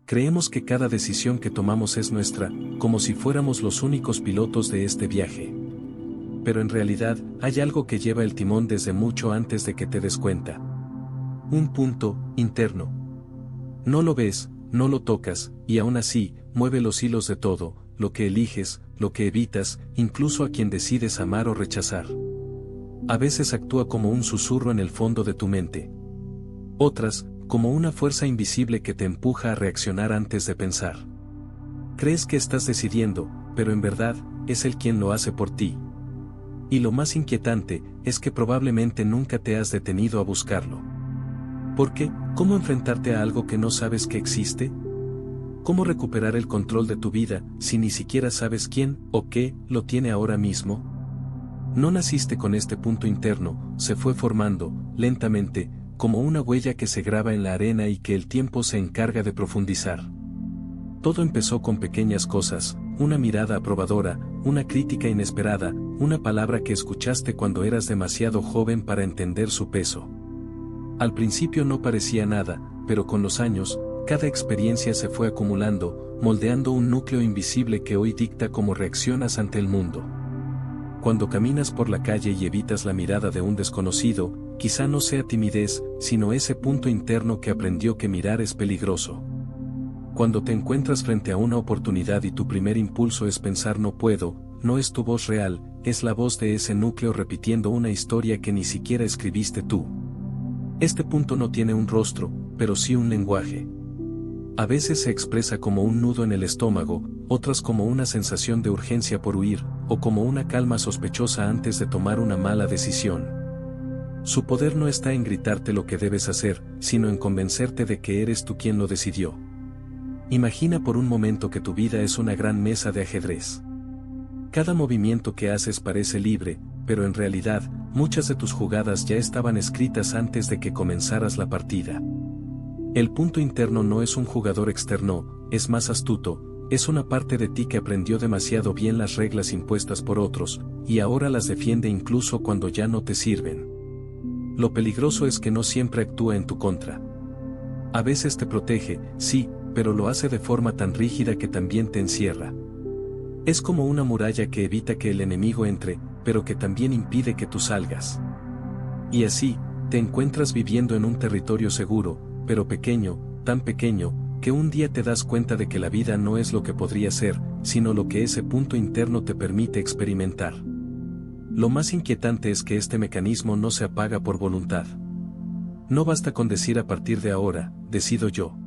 Creemos que cada decisión que tomamos es nuestra, como si fuéramos los únicos pilotos de este viaje. Pero en realidad, hay algo que lleva el timón desde mucho antes de que te des cuenta. Un punto interno. No lo ves, no lo tocas, y aún así, mueve los hilos de todo, lo que eliges, lo que evitas, incluso a quien decides amar o rechazar. A veces actúa como un susurro en el fondo de tu mente. Otras, como una fuerza invisible que te empuja a reaccionar antes de pensar. Crees que estás decidiendo, pero en verdad, es él quien lo hace por ti. Y lo más inquietante, es que probablemente nunca te has detenido a buscarlo. ¿Por qué? ¿Cómo enfrentarte a algo que no sabes que existe? ¿Cómo recuperar el control de tu vida, si ni siquiera sabes quién, o qué, lo tiene ahora mismo? No naciste con este punto interno, se fue formando, lentamente, como una huella que se graba en la arena y que el tiempo se encarga de profundizar. Todo empezó con pequeñas cosas, una mirada aprobadora, una crítica inesperada, una palabra que escuchaste cuando eras demasiado joven para entender su peso. Al principio no parecía nada, pero con los años, cada experiencia se fue acumulando, moldeando un núcleo invisible que hoy dicta cómo reaccionas ante el mundo. Cuando caminas por la calle y evitas la mirada de un desconocido, quizá no sea timidez, sino ese punto interno que aprendió que mirar es peligroso. Cuando te encuentras frente a una oportunidad y tu primer impulso es pensar no puedo, no es tu voz real, es la voz de ese núcleo repitiendo una historia que ni siquiera escribiste tú. Este punto no tiene un rostro, pero sí un lenguaje. A veces se expresa como un nudo en el estómago, otras como una sensación de urgencia por huir, o como una calma sospechosa antes de tomar una mala decisión. Su poder no está en gritarte lo que debes hacer, sino en convencerte de que eres tú quien lo decidió. Imagina por un momento que tu vida es una gran mesa de ajedrez. Cada movimiento que haces parece libre, pero en realidad, muchas de tus jugadas ya estaban escritas antes de que comenzaras la partida. El punto interno no es un jugador externo, es más astuto, es una parte de ti que aprendió demasiado bien las reglas impuestas por otros, y ahora las defiende incluso cuando ya no te sirven. Lo peligroso es que no siempre actúa en tu contra. A veces te protege, sí, pero lo hace de forma tan rígida que también te encierra. Es como una muralla que evita que el enemigo entre, pero que también impide que tú salgas. Y así, te encuentras viviendo en un territorio seguro, pero pequeño, tan pequeño, que un día te das cuenta de que la vida no es lo que podría ser, sino lo que ese punto interno te permite experimentar. Lo más inquietante es que este mecanismo no se apaga por voluntad. No basta con decir a partir de ahora, decido yo.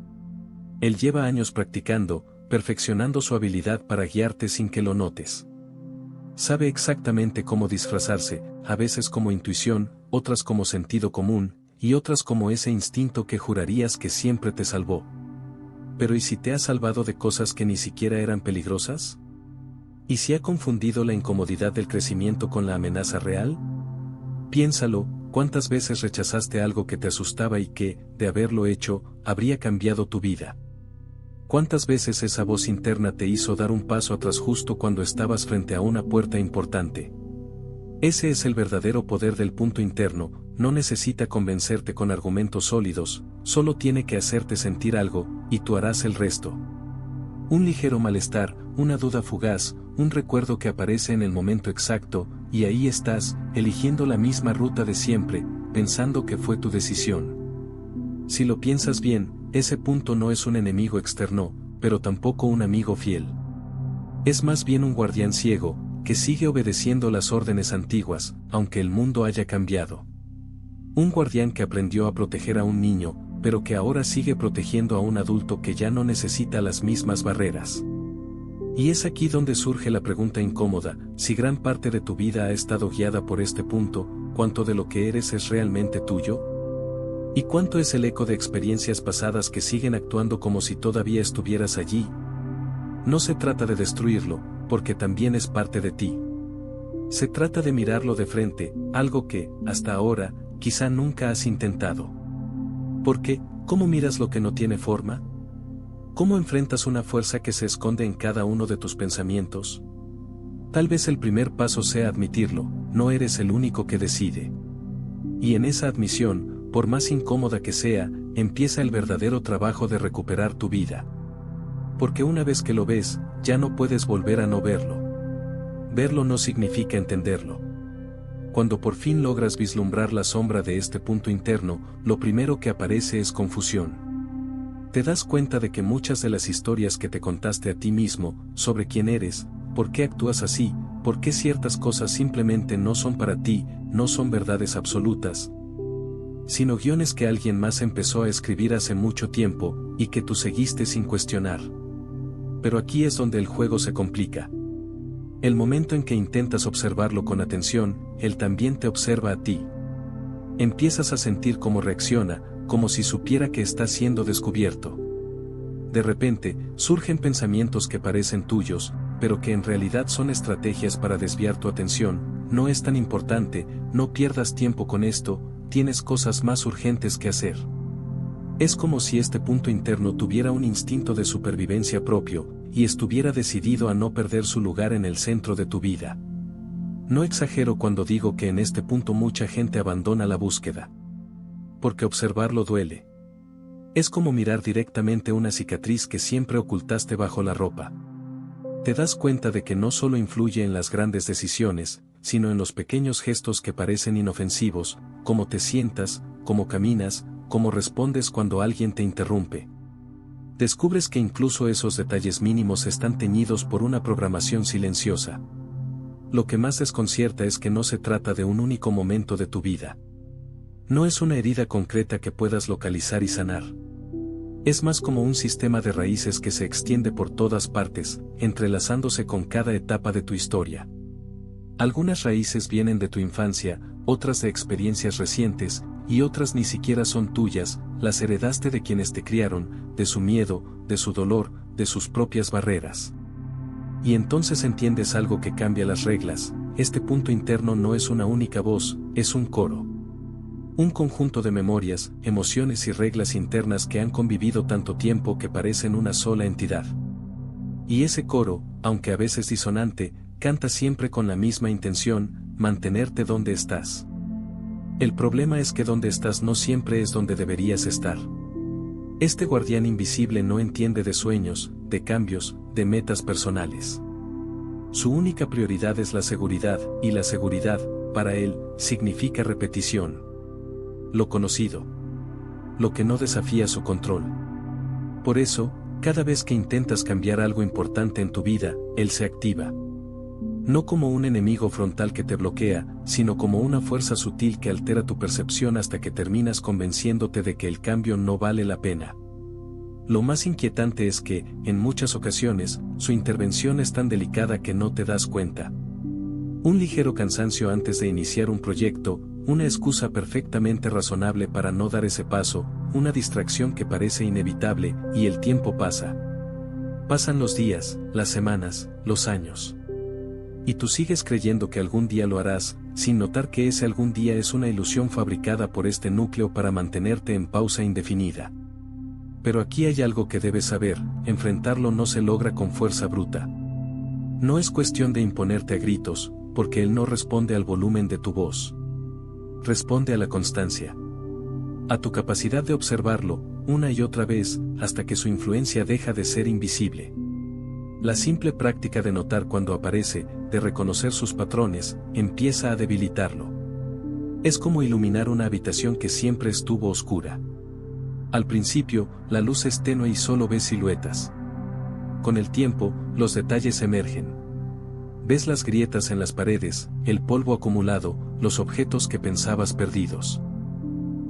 Él lleva años practicando, perfeccionando su habilidad para guiarte sin que lo notes. Sabe exactamente cómo disfrazarse, a veces como intuición, otras como sentido común, y otras como ese instinto que jurarías que siempre te salvó. Pero ¿y si te ha salvado de cosas que ni siquiera eran peligrosas? ¿Y si ha confundido la incomodidad del crecimiento con la amenaza real? Piénsalo, ¿cuántas veces rechazaste algo que te asustaba y que, de haberlo hecho, habría cambiado tu vida? ¿Cuántas veces esa voz interna te hizo dar un paso atrás justo cuando estabas frente a una puerta importante? Ese es el verdadero poder del punto interno, no necesita convencerte con argumentos sólidos, solo tiene que hacerte sentir algo, y tú harás el resto. Un ligero malestar, una duda fugaz, un recuerdo que aparece en el momento exacto, y ahí estás, eligiendo la misma ruta de siempre, pensando que fue tu decisión. Si lo piensas bien, ese punto no es un enemigo externo, pero tampoco un amigo fiel. Es más bien un guardián ciego, que sigue obedeciendo las órdenes antiguas, aunque el mundo haya cambiado. Un guardián que aprendió a proteger a un niño, pero que ahora sigue protegiendo a un adulto que ya no necesita las mismas barreras. Y es aquí donde surge la pregunta incómoda, si gran parte de tu vida ha estado guiada por este punto, ¿cuánto de lo que eres es realmente tuyo? ¿Y cuánto es el eco de experiencias pasadas que siguen actuando como si todavía estuvieras allí? No se trata de destruirlo, porque también es parte de ti. Se trata de mirarlo de frente, algo que, hasta ahora, quizá nunca has intentado. Porque, ¿cómo miras lo que no tiene forma? ¿Cómo enfrentas una fuerza que se esconde en cada uno de tus pensamientos? Tal vez el primer paso sea admitirlo, no eres el único que decide. Y en esa admisión, por más incómoda que sea, empieza el verdadero trabajo de recuperar tu vida. Porque una vez que lo ves, ya no puedes volver a no verlo. Verlo no significa entenderlo. Cuando por fin logras vislumbrar la sombra de este punto interno, lo primero que aparece es confusión. Te das cuenta de que muchas de las historias que te contaste a ti mismo, sobre quién eres, por qué actúas así, por qué ciertas cosas simplemente no son para ti, no son verdades absolutas, sino guiones que alguien más empezó a escribir hace mucho tiempo, y que tú seguiste sin cuestionar. Pero aquí es donde el juego se complica. El momento en que intentas observarlo con atención, él también te observa a ti. Empiezas a sentir cómo reacciona, como si supiera que está siendo descubierto. De repente, surgen pensamientos que parecen tuyos, pero que en realidad son estrategias para desviar tu atención. No es tan importante, no pierdas tiempo con esto, tienes cosas más urgentes que hacer. Es como si este punto interno tuviera un instinto de supervivencia propio, y estuviera decidido a no perder su lugar en el centro de tu vida. No exagero cuando digo que en este punto mucha gente abandona la búsqueda. Porque observarlo duele. Es como mirar directamente una cicatriz que siempre ocultaste bajo la ropa. Te das cuenta de que no solo influye en las grandes decisiones, sino en los pequeños gestos que parecen inofensivos, cómo te sientas, cómo caminas, cómo respondes cuando alguien te interrumpe. Descubres que incluso esos detalles mínimos están teñidos por una programación silenciosa. Lo que más desconcierta es que no se trata de un único momento de tu vida. No es una herida concreta que puedas localizar y sanar. Es más como un sistema de raíces que se extiende por todas partes, entrelazándose con cada etapa de tu historia. Algunas raíces vienen de tu infancia, otras de experiencias recientes, y otras ni siquiera son tuyas, las heredaste de quienes te criaron, de su miedo, de su dolor, de sus propias barreras. Y entonces entiendes algo que cambia las reglas. Este punto interno no es una única voz, es un coro. Un conjunto de memorias, emociones y reglas internas que han convivido tanto tiempo que parecen una sola entidad. Y ese coro, aunque a veces disonante, canta siempre con la misma intención, mantenerte donde estás. El problema es que donde estás no siempre es donde deberías estar. Este guardián invisible no entiende de sueños, de cambios, de metas personales. Su única prioridad es la seguridad, y la seguridad, para él, significa repetición. Lo conocido. Lo que no desafía su control. Por eso, cada vez que intentas cambiar algo importante en tu vida, él se activa. No como un enemigo frontal que te bloquea, sino como una fuerza sutil que altera tu percepción hasta que terminas convenciéndote de que el cambio no vale la pena. Lo más inquietante es que, en muchas ocasiones, su intervención es tan delicada que no te das cuenta. Un ligero cansancio antes de iniciar un proyecto, una excusa perfectamente razonable para no dar ese paso, una distracción que parece inevitable, y el tiempo pasa. Pasan los días, las semanas, los años. Y tú sigues creyendo que algún día lo harás, sin notar que ese algún día es una ilusión fabricada por este núcleo para mantenerte en pausa indefinida. Pero aquí hay algo que debes saber, enfrentarlo no se logra con fuerza bruta. No es cuestión de imponerte a gritos, porque él no responde al volumen de tu voz. Responde a la constancia. A tu capacidad de observarlo, una y otra vez, hasta que su influencia deja de ser invisible. La simple práctica de notar cuando aparece, de reconocer sus patrones, empieza a debilitarlo. Es como iluminar una habitación que siempre estuvo oscura. Al principio, la luz es tenue y solo ves siluetas. Con el tiempo, los detalles emergen. Ves las grietas en las paredes, el polvo acumulado, los objetos que pensabas perdidos.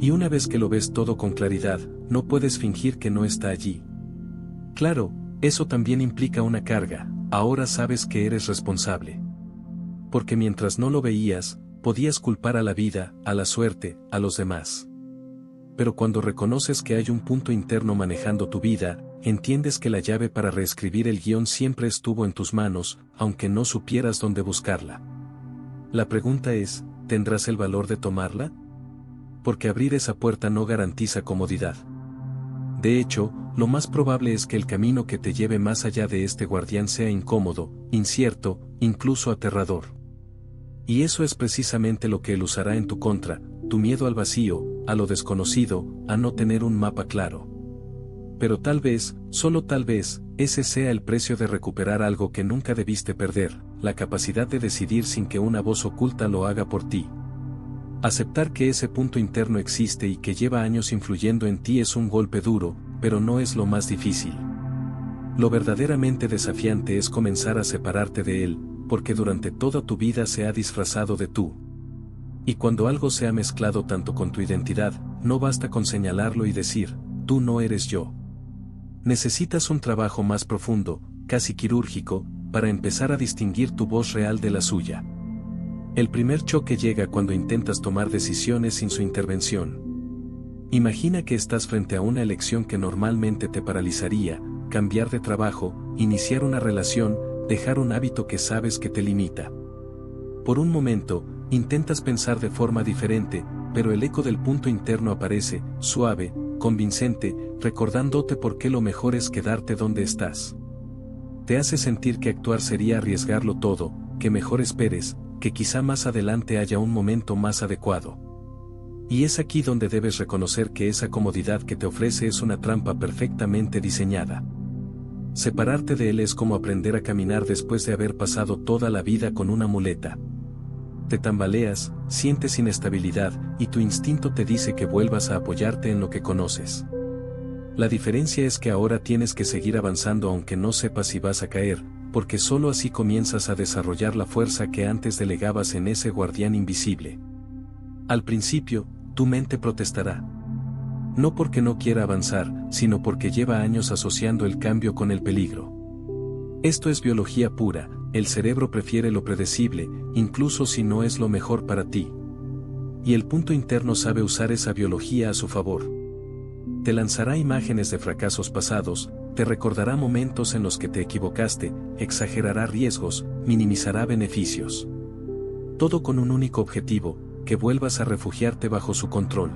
Y una vez que lo ves todo con claridad, no puedes fingir que no está allí. Claro, eso también implica una carga, ahora sabes que eres responsable. Porque mientras no lo veías, podías culpar a la vida, a la suerte, a los demás. Pero cuando reconoces que hay un punto interno manejando tu vida, entiendes que la llave para reescribir el guión siempre estuvo en tus manos, aunque no supieras dónde buscarla. La pregunta es, ¿tendrás el valor de tomarla? Porque abrir esa puerta no garantiza comodidad. De hecho, lo más probable es que el camino que te lleve más allá de este guardián sea incómodo, incierto, incluso aterrador. Y eso es precisamente lo que él usará en tu contra, tu miedo al vacío, a lo desconocido, a no tener un mapa claro. Pero tal vez, solo tal vez, ese sea el precio de recuperar algo que nunca debiste perder, la capacidad de decidir sin que una voz oculta lo haga por ti. Aceptar que ese punto interno existe y que lleva años influyendo en ti es un golpe duro, pero no es lo más difícil. Lo verdaderamente desafiante es comenzar a separarte de él, porque durante toda tu vida se ha disfrazado de tú. Y cuando algo se ha mezclado tanto con tu identidad, no basta con señalarlo y decir, tú no eres yo. Necesitas un trabajo más profundo, casi quirúrgico, para empezar a distinguir tu voz real de la suya. El primer choque llega cuando intentas tomar decisiones sin su intervención. Imagina que estás frente a una elección que normalmente te paralizaría: cambiar de trabajo, iniciar una relación, dejar un hábito que sabes que te limita. Por un momento, intentas pensar de forma diferente, pero el eco del punto interno aparece, suave, convincente, recordándote por qué lo mejor es quedarte donde estás. Te hace sentir que actuar sería arriesgarlo todo, que mejor esperes, que quizá más adelante haya un momento más adecuado. Y es aquí donde debes reconocer que esa comodidad que te ofrece es una trampa perfectamente diseñada. Separarte de él es como aprender a caminar después de haber pasado toda la vida con una muleta. Te tambaleas, sientes inestabilidad, y tu instinto te dice que vuelvas a apoyarte en lo que conoces. La diferencia es que ahora tienes que seguir avanzando aunque no sepas si vas a caer, porque solo así comienzas a desarrollar la fuerza que antes delegabas en ese guardián invisible. Al principio, tu mente protestará. No porque no quiera avanzar, sino porque lleva años asociando el cambio con el peligro. Esto es biología pura, el cerebro prefiere lo predecible, incluso si no es lo mejor para ti. Y el punto interno sabe usar esa biología a su favor. Te lanzará imágenes de fracasos pasados, te recordará momentos en los que te equivocaste, exagerará riesgos, minimizará beneficios. Todo con un único objetivo: que vuelvas a refugiarte bajo su control.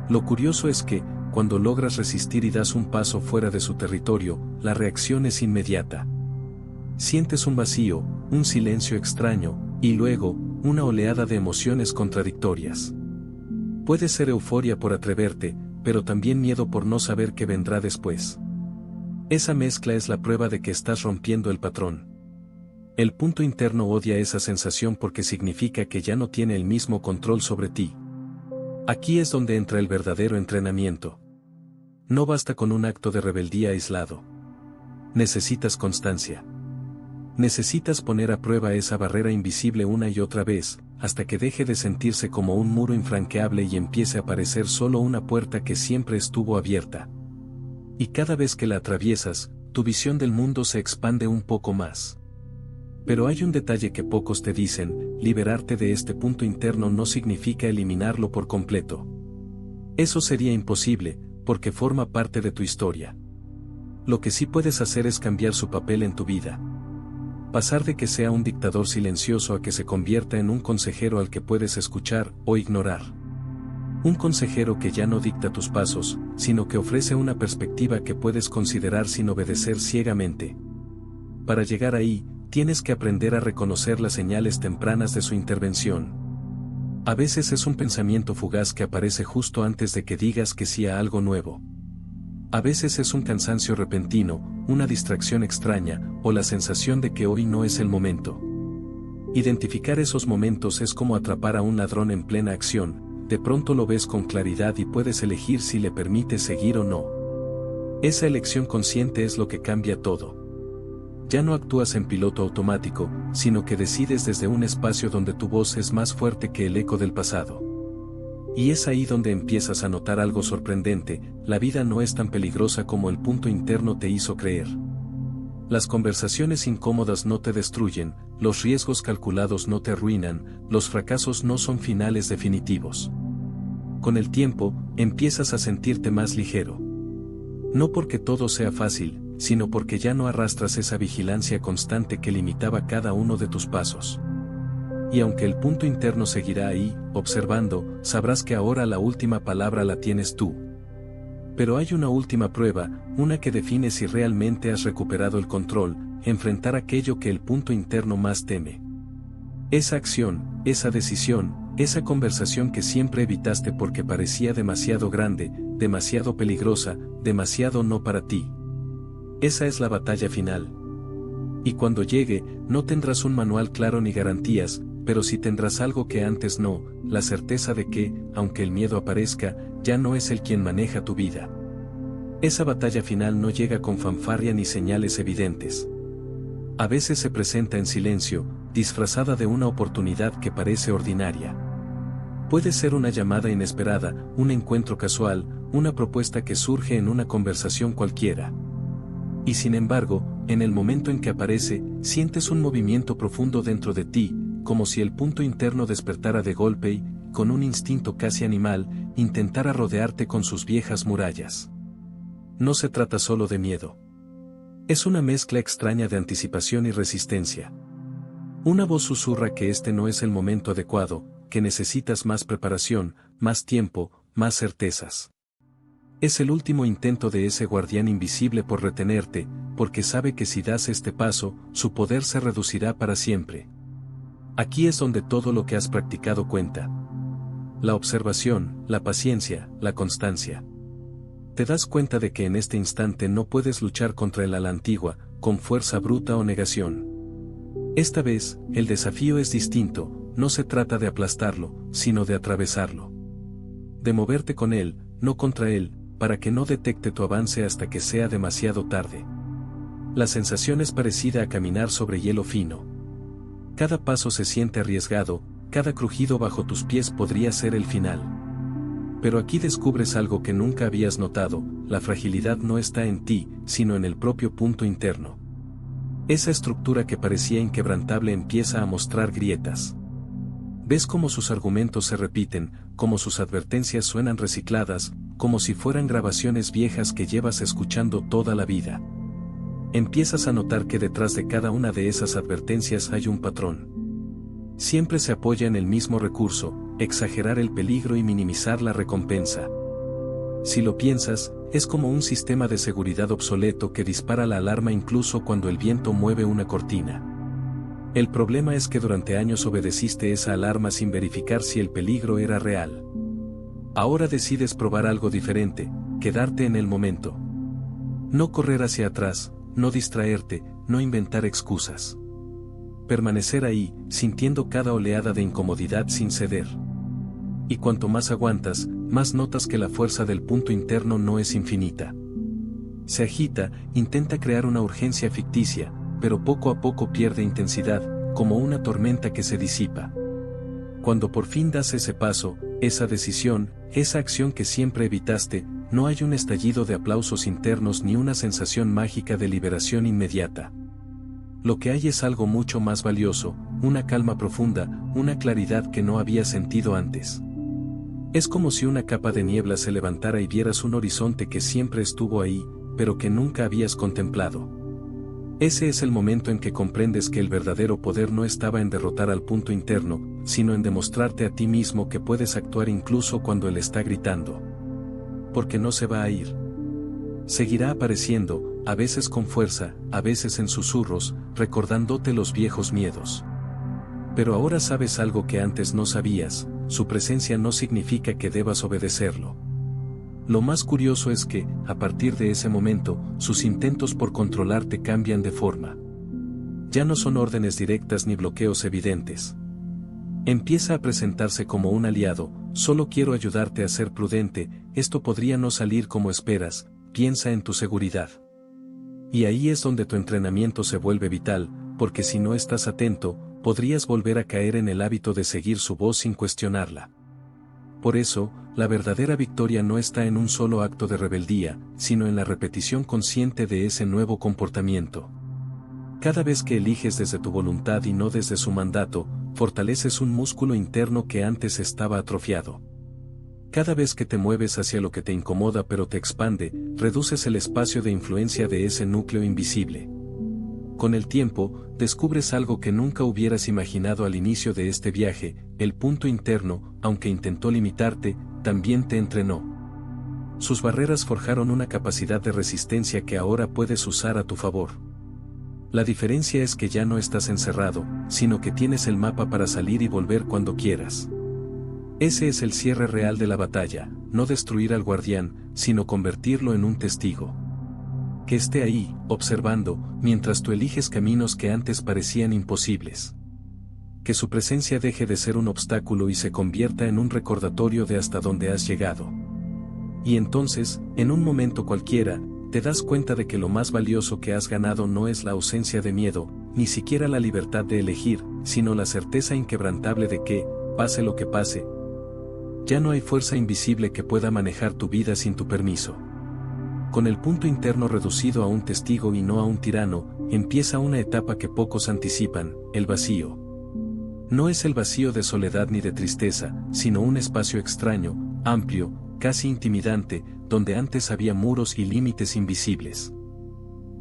Lo curioso es que, cuando logras resistir y das un paso fuera de su territorio, la reacción es inmediata. Sientes un vacío, un silencio extraño, y luego, una oleada de emociones contradictorias. Puede ser euforia por atreverte, pero también miedo por no saber qué vendrá después. Esa mezcla es la prueba de que estás rompiendo el patrón. El punto interno odia esa sensación porque significa que ya no tiene el mismo control sobre ti. Aquí es donde entra el verdadero entrenamiento. No basta con un acto de rebeldía aislado. Necesitas constancia. Necesitas poner a prueba esa barrera invisible una y otra vez, hasta que deje de sentirse como un muro infranqueable y empiece a parecer solo una puerta que siempre estuvo abierta. Y cada vez que la atraviesas, tu visión del mundo se expande un poco más. Pero hay un detalle que pocos te dicen: liberarte de este punto interno no significa eliminarlo por completo. Eso sería imposible, porque forma parte de tu historia. Lo que sí puedes hacer es cambiar su papel en tu vida. Pasar de que sea un dictador silencioso a que se convierta en un consejero al que puedes escuchar o ignorar. Un consejero que ya no dicta tus pasos, sino que ofrece una perspectiva que puedes considerar sin obedecer ciegamente. Para llegar ahí, tienes que aprender a reconocer las señales tempranas de su intervención. A veces es un pensamiento fugaz que aparece justo antes de que digas que sí a algo nuevo. A veces es un cansancio repentino, una distracción extraña, o la sensación de que hoy no es el momento. Identificar esos momentos es como atrapar a un ladrón en plena acción: de pronto lo ves con claridad y puedes elegir si le permites seguir o no. Esa elección consciente es lo que cambia todo. Ya no actúas en piloto automático, sino que decides desde un espacio donde tu voz es más fuerte que el eco del pasado. Y es ahí donde empiezas a notar algo sorprendente: la vida no es tan peligrosa como el punto interno te hizo creer. Las conversaciones incómodas no te destruyen, los riesgos calculados no te arruinan, los fracasos no son finales definitivos. Con el tiempo, empiezas a sentirte más ligero. No porque todo sea fácil, sino porque ya no arrastras esa vigilancia constante que limitaba cada uno de tus pasos. Y aunque el punto interno seguirá ahí, observando, sabrás que ahora la última palabra la tienes tú. Pero hay una última prueba, una que define si realmente has recuperado el control: enfrentar aquello que el punto interno más teme. Esa acción, esa decisión, esa conversación que siempre evitaste porque parecía demasiado grande, demasiado peligrosa, demasiado no para ti. Esa es la batalla final. Y cuando llegue, no tendrás un manual claro ni garantías, pero sí tendrás algo que antes no, la certeza de que, aunque el miedo aparezca, ya no es él quien maneja tu vida. Esa batalla final no llega con fanfarria ni señales evidentes. A veces se presenta en silencio, disfrazada de una oportunidad que parece ordinaria. Puede ser una llamada inesperada, un encuentro casual, una propuesta que surge en una conversación cualquiera. Y sin embargo, en el momento en que aparece, sientes un movimiento profundo dentro de ti, como si el punto interno despertara de golpe y, con un instinto casi animal, intentara rodearte con sus viejas murallas. No se trata solo de miedo. Es una mezcla extraña de anticipación y resistencia. Una voz susurra que este no es el momento adecuado, que necesitas más preparación, más tiempo, más certezas. Es el último intento de ese guardián invisible por retenerte, porque sabe que si das este paso, su poder se reducirá para siempre. Aquí es donde todo lo que has practicado cuenta. La observación, la paciencia, la constancia. Te das cuenta de que en este instante no puedes luchar contra él a la antigua, con fuerza bruta o negación. Esta vez, el desafío es distinto, no se trata de aplastarlo, sino de atravesarlo. De moverte con él, no contra él, para que no detecte tu avance hasta que sea demasiado tarde. La sensación es parecida a caminar sobre hielo fino. Cada paso se siente arriesgado, cada crujido bajo tus pies podría ser el final. Pero aquí descubres algo que nunca habías notado, la fragilidad no está en ti, sino en el propio punto interno. Esa estructura que parecía inquebrantable empieza a mostrar grietas. Ves cómo sus argumentos se repiten, cómo sus advertencias suenan recicladas, como si fueran grabaciones viejas que llevas escuchando toda la vida. Empiezas a notar que detrás de cada una de esas advertencias hay un patrón. Siempre se apoya en el mismo recurso, exagerar el peligro y minimizar la recompensa. Si lo piensas, es como un sistema de seguridad obsoleto que dispara la alarma incluso cuando el viento mueve una cortina. El problema es que durante años obedeciste esa alarma sin verificar si el peligro era real. Ahora decides probar algo diferente, quedarte en el momento. No correr hacia atrás, no distraerte, no inventar excusas. Permanecer ahí, sintiendo cada oleada de incomodidad sin ceder. Y cuanto más aguantas, más notas que la fuerza del punto interno no es infinita. Se agita, intenta crear una urgencia ficticia, pero poco a poco pierde intensidad, como una tormenta que se disipa. Cuando por fin das ese paso, esa decisión, esa acción que siempre evitaste, no hay un estallido de aplausos internos ni una sensación mágica de liberación inmediata. Lo que hay es algo mucho más valioso, una calma profunda, una claridad que no había sentido antes. Es como si una capa de niebla se levantara y vieras un horizonte que siempre estuvo ahí, pero que nunca habías contemplado. Ese es el momento en que comprendes que el verdadero poder no estaba en derrotar al punto interno, sino en demostrarte a ti mismo que puedes actuar incluso cuando él está gritando. Porque no se va a ir. Seguirá apareciendo, a veces con fuerza, a veces en susurros, recordándote los viejos miedos. Pero ahora sabes algo que antes no sabías, su presencia no significa que debas obedecerlo. Lo más curioso es que, a partir de ese momento, sus intentos por controlarte cambian de forma. Ya no son órdenes directas ni bloqueos evidentes. Empieza a presentarse como un aliado, solo quiero ayudarte a ser prudente, esto podría no salir como esperas, piensa en tu seguridad. Y ahí es donde tu entrenamiento se vuelve vital, porque si no estás atento, podrías volver a caer en el hábito de seguir su voz sin cuestionarla. Por eso, la verdadera victoria no está en un solo acto de rebeldía, sino en la repetición consciente de ese nuevo comportamiento. Cada vez que eliges desde tu voluntad y no desde su mandato, fortaleces un músculo interno que antes estaba atrofiado. Cada vez que te mueves hacia lo que te incomoda pero te expande, reduces el espacio de influencia de ese núcleo invisible. Con el tiempo, descubres algo que nunca hubieras imaginado al inicio de este viaje, el punto interno, aunque intentó limitarte, también te entrenó. Sus barreras forjaron una capacidad de resistencia que ahora puedes usar a tu favor. La diferencia es que ya no estás encerrado, sino que tienes el mapa para salir y volver cuando quieras. Ese es el cierre real de la batalla, no destruir al guardián, sino convertirlo en un testigo. Que esté ahí, observando, mientras tú eliges caminos que antes parecían imposibles. Que su presencia deje de ser un obstáculo y se convierta en un recordatorio de hasta dónde has llegado. Y entonces, en un momento cualquiera, te das cuenta de que lo más valioso que has ganado no es la ausencia de miedo, ni siquiera la libertad de elegir, sino la certeza inquebrantable de que, pase lo que pase, ya no hay fuerza invisible que pueda manejar tu vida sin tu permiso. Con el punto interno reducido a un testigo y no a un tirano, empieza una etapa que pocos anticipan, el vacío. No es el vacío de soledad ni de tristeza, sino un espacio extraño, amplio, casi intimidante, donde antes había muros y límites invisibles.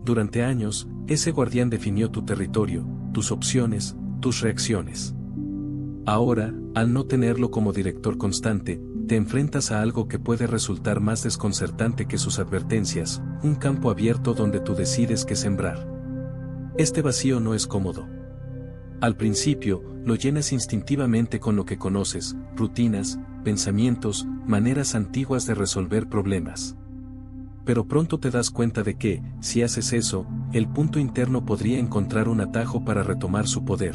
Durante años, ese guardián definió tu territorio, tus opciones, tus reacciones. Ahora, al no tenerlo como director constante, te enfrentas a algo que puede resultar más desconcertante que sus advertencias, un campo abierto donde tú decides qué sembrar. Este vacío no es cómodo. Al principio, lo llenas instintivamente con lo que conoces, rutinas, pensamientos, maneras antiguas de resolver problemas. Pero pronto te das cuenta de que, si haces eso, el punto interno podría encontrar un atajo para retomar su poder.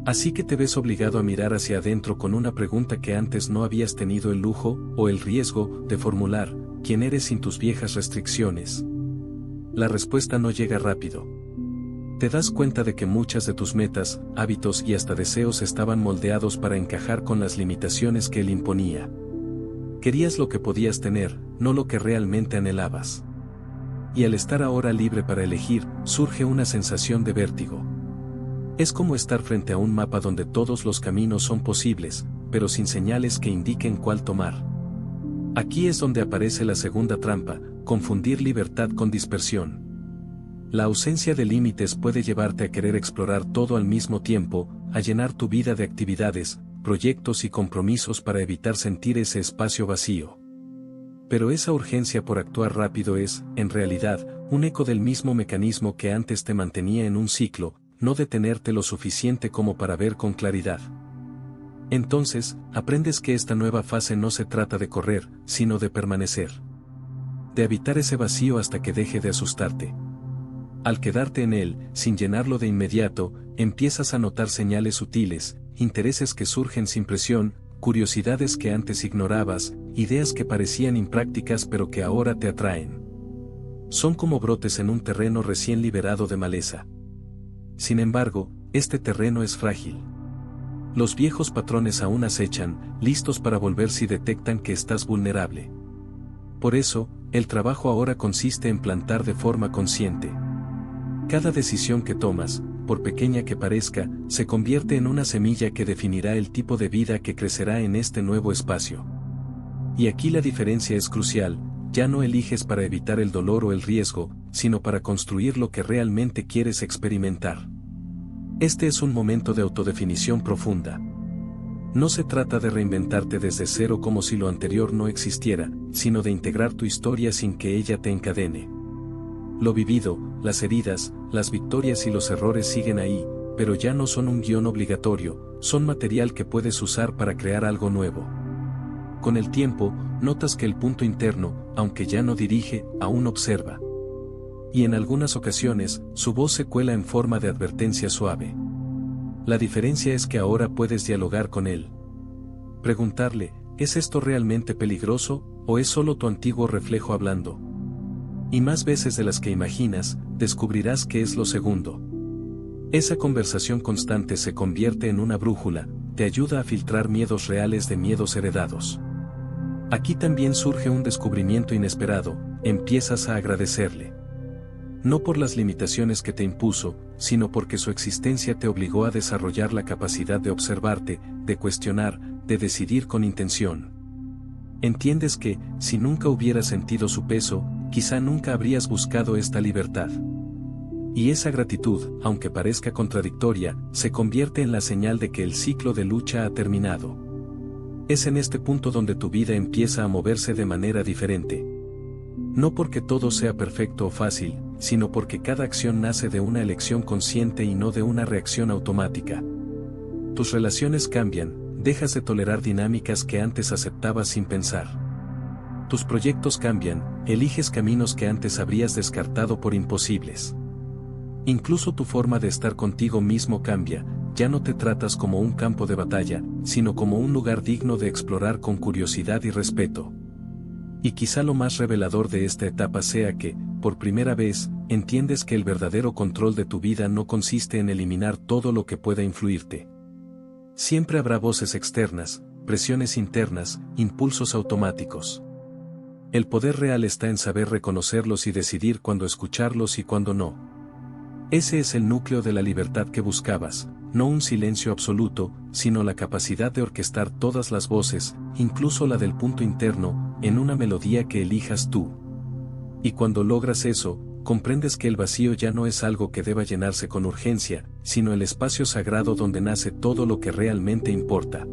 Así que te ves obligado a mirar hacia adentro con una pregunta que antes no habías tenido el lujo, o el riesgo, de formular: ¿quién eres sin tus viejas restricciones? La respuesta no llega rápido. Te das cuenta de que muchas de tus metas, hábitos y hasta deseos estaban moldeados para encajar con las limitaciones que él imponía. Querías lo que podías tener, no lo que realmente anhelabas. Y al estar ahora libre para elegir, surge una sensación de vértigo. Es como estar frente a un mapa donde todos los caminos son posibles, pero sin señales que indiquen cuál tomar. Aquí es donde aparece la segunda trampa: confundir libertad con dispersión. La ausencia de límites puede llevarte a querer explorar todo al mismo tiempo, a llenar tu vida de actividades, proyectos y compromisos para evitar sentir ese espacio vacío. Pero esa urgencia por actuar rápido es, en realidad, un eco del mismo mecanismo que antes te mantenía en un ciclo, no detenerte lo suficiente como para ver con claridad. Entonces, aprendes que esta nueva fase no se trata de correr, sino de permanecer. De habitar ese vacío hasta que deje de asustarte. Al quedarte en él, sin llenarlo de inmediato, empiezas a notar señales sutiles, intereses que surgen sin presión, curiosidades que antes ignorabas, ideas que parecían imprácticas pero que ahora te atraen. Son como brotes en un terreno recién liberado de maleza. Sin embargo, este terreno es frágil. Los viejos patrones aún acechan, listos para volver si detectan que estás vulnerable. Por eso, el trabajo ahora consiste en plantar de forma consciente. Cada decisión que tomas, por pequeña que parezca, se convierte en una semilla que definirá el tipo de vida que crecerá en este nuevo espacio. Y aquí la diferencia es crucial: ya no eliges para evitar el dolor o el riesgo, sino para construir lo que realmente quieres experimentar. Este es un momento de autodefinición profunda. No se trata de reinventarte desde cero como si lo anterior no existiera, sino de integrar tu historia sin que ella te encadene. Lo vivido, las heridas, las victorias y los errores siguen ahí, pero ya no son un guión obligatorio, son material que puedes usar para crear algo nuevo. Con el tiempo, notas que el punto interno, aunque ya no dirige, aún observa. Y en algunas ocasiones, su voz se cuela en forma de advertencia suave. La diferencia es que ahora puedes dialogar con él. Preguntarle: ¿es esto realmente peligroso, o es solo tu antiguo reflejo hablando? Y más veces de las que imaginas, descubrirás que es lo segundo. Esa conversación constante se convierte en una brújula, te ayuda a filtrar miedos reales de miedos heredados. Aquí también surge un descubrimiento inesperado: empiezas a agradecerle. No por las limitaciones que te impuso, sino porque su existencia te obligó a desarrollar la capacidad de observarte, de cuestionar, de decidir con intención. Entiendes que, si nunca hubieras sentido su peso, quizá nunca habrías buscado esta libertad. Y esa gratitud, aunque parezca contradictoria, se convierte en la señal de que el ciclo de lucha ha terminado. Es en este punto donde tu vida empieza a moverse de manera diferente. No porque todo sea perfecto o fácil, sino porque cada acción nace de una elección consciente y no de una reacción automática. Tus relaciones cambian, dejas de tolerar dinámicas que antes aceptabas sin pensar. Tus proyectos cambian, eliges caminos que antes habrías descartado por imposibles. Incluso tu forma de estar contigo mismo cambia, ya no te tratas como un campo de batalla, sino como un lugar digno de explorar con curiosidad y respeto. Y quizá lo más revelador de esta etapa sea que, por primera vez, entiendes que el verdadero control de tu vida no consiste en eliminar todo lo que pueda influirte. Siempre habrá voces externas, presiones internas, impulsos automáticos. El poder real está en saber reconocerlos y decidir cuándo escucharlos y cuándo no. Ese es el núcleo de la libertad que buscabas, no un silencio absoluto, sino la capacidad de orquestar todas las voces, incluso la del punto interno, en una melodía que elijas tú. Y cuando logras eso, comprendes que el vacío ya no es algo que deba llenarse con urgencia, sino el espacio sagrado donde nace todo lo que realmente importa.